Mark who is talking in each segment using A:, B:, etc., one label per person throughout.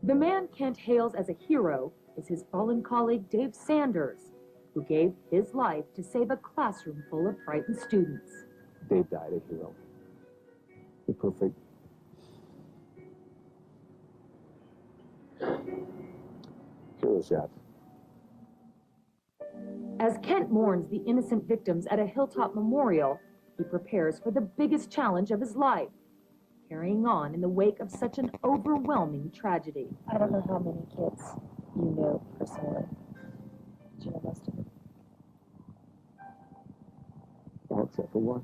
A: The man Kent hails as a hero is his fallen colleague Dave Sanders, who gave his life to save a classroom full of frightened students.
B: Dave died a hero. The perfect hero shot.
A: As Kent mourns the innocent victims at a hilltop memorial, he prepares for the biggest challenge of his life, carrying on in the wake of such an overwhelming tragedy.
C: I don't know how many kids you know personally, but you know most of them.
B: All except for one.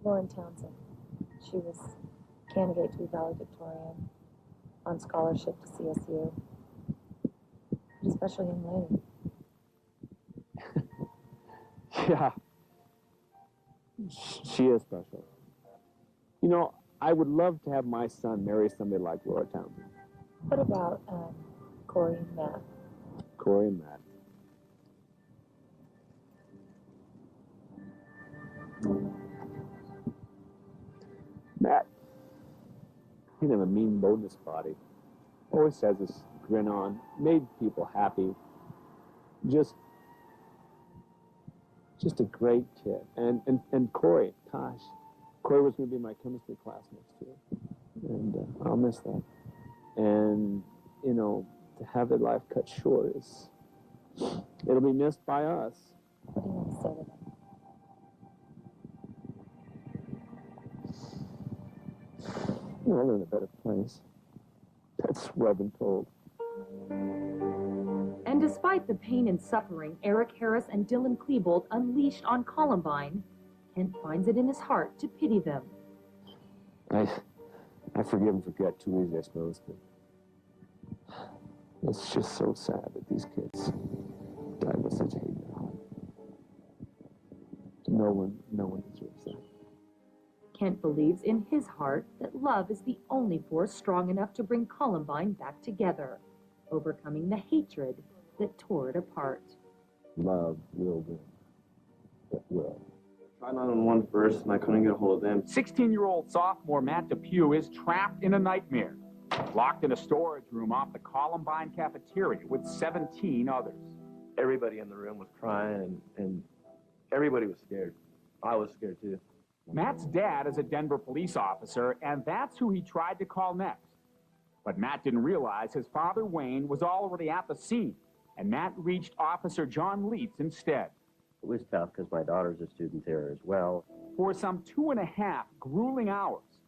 C: Lauren Townsend. She was candidate to be valedictorian, on scholarship to CSU. Pretty special young lady.
B: Yeah. She is special. You know, I would love to have my son marry somebody like Laura Townsend.
C: What about Corey and Matt?
B: Corey and Matt. Matt, he didn't have a mean bone in his body. Always has this grin on, made people happy. Just a great kid. And Corey, gosh, Corey was going to be in my chemistry class next year. And I'll miss that. And, you know, to have their life cut short is, it'll be missed by us.
C: What do you want to say to them?
B: You know, they're in a better place. That's what I've been told.
A: And despite the pain and suffering Eric Harris and Dylan Klebold unleashed on Columbine, Kent finds it in his heart to pity them.
B: I forgive and forget too easy, I suppose, but it's just so sad that these kids died with such hate in their heart. No one deserves that.
A: Kent believes in his heart that love is the only force strong enough to bring Columbine back together, overcoming the hatred that tore it apart.
B: Love will win. It will.
D: Tried 911 first, and I couldn't get a hold of them.
E: 16-year-old sophomore Matt Depew is trapped in a nightmare, locked in a storage room off the Columbine cafeteria with 17 others.
D: Everybody in the room was crying, and everybody was scared. I was scared, too.
E: Matt's dad is a Denver police officer, and that's who he tried to call next. But Matt didn't realize his father, Wayne, was already at the scene, and Matt reached Officer John Leitz instead.
F: It was tough because my daughter's a student there as well.
E: For some 2.5 grueling hours,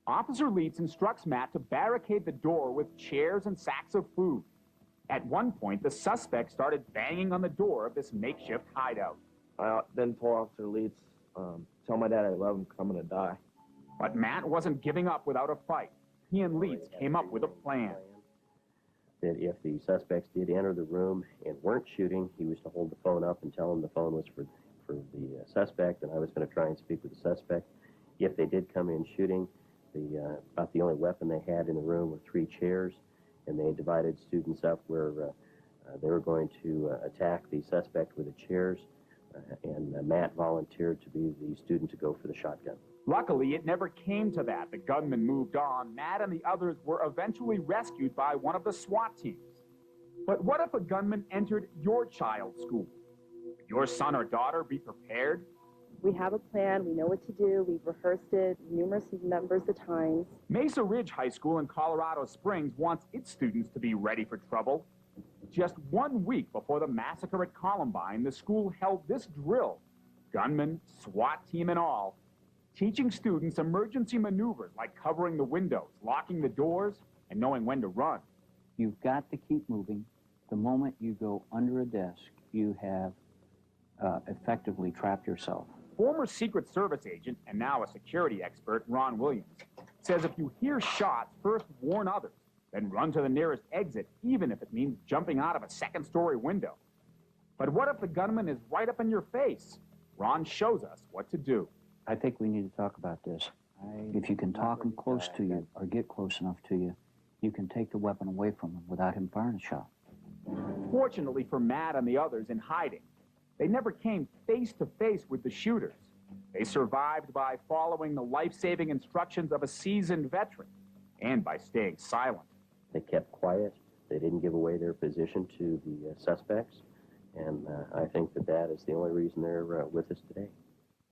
E: Officer Leitz instructs Matt to barricade the door with chairs and sacks of food. At one point, the suspect started banging on the door of this makeshift hideout.
D: I then told Officer Leitz, tell my dad I love him because I'm going to die.
E: But Matt wasn't giving up without a fight. He and Leitz came up with a plan.
F: That if the suspects did enter the room and weren't shooting, he was to hold the phone up and tell them the phone was for the suspect, and I was going to try and speak with the suspect. If they did come in shooting, about the only weapon they had in the room were 3 chairs, and they divided students up where they were going to attack the suspect with the chairs, and Matt volunteered to be the student to go for the shotgun.
E: Luckily, it never came to that. The gunman moved on. Matt and the others were eventually rescued by one of the SWAT teams. But what if a gunman entered your child's school? Would your son or daughter be prepared?
G: We have a plan. We know what to do. We've rehearsed it numerous numbers of times.
E: Mesa Ridge High School in Colorado Springs wants its students to be ready for trouble. Just 1 week before the massacre at Columbine, the school held this drill, gunmen, SWAT team and all, teaching students emergency maneuvers like covering the windows, locking the doors, and knowing when to run.
H: You've got to keep moving. The moment you go under a desk, you have effectively trapped yourself.
E: Former Secret Service agent and now a security expert, Ron Williams, says if you hear shots, first warn others, then run to the nearest exit, even if it means jumping out of a second-story window. But what if the gunman is right up in your face? Ron shows us what to do.
H: I think we need to talk about this. If you can talk him close to you or get close enough to you, you can take the weapon away from him without him firing a shot.
E: Fortunately for Matt and the others in hiding, they never came face-to-face with the shooters. They survived by following the life-saving instructions of a seasoned veteran and by staying silent.
F: They kept quiet. They didn't give away their position to the suspects. And I think that that is the only reason they're with us today.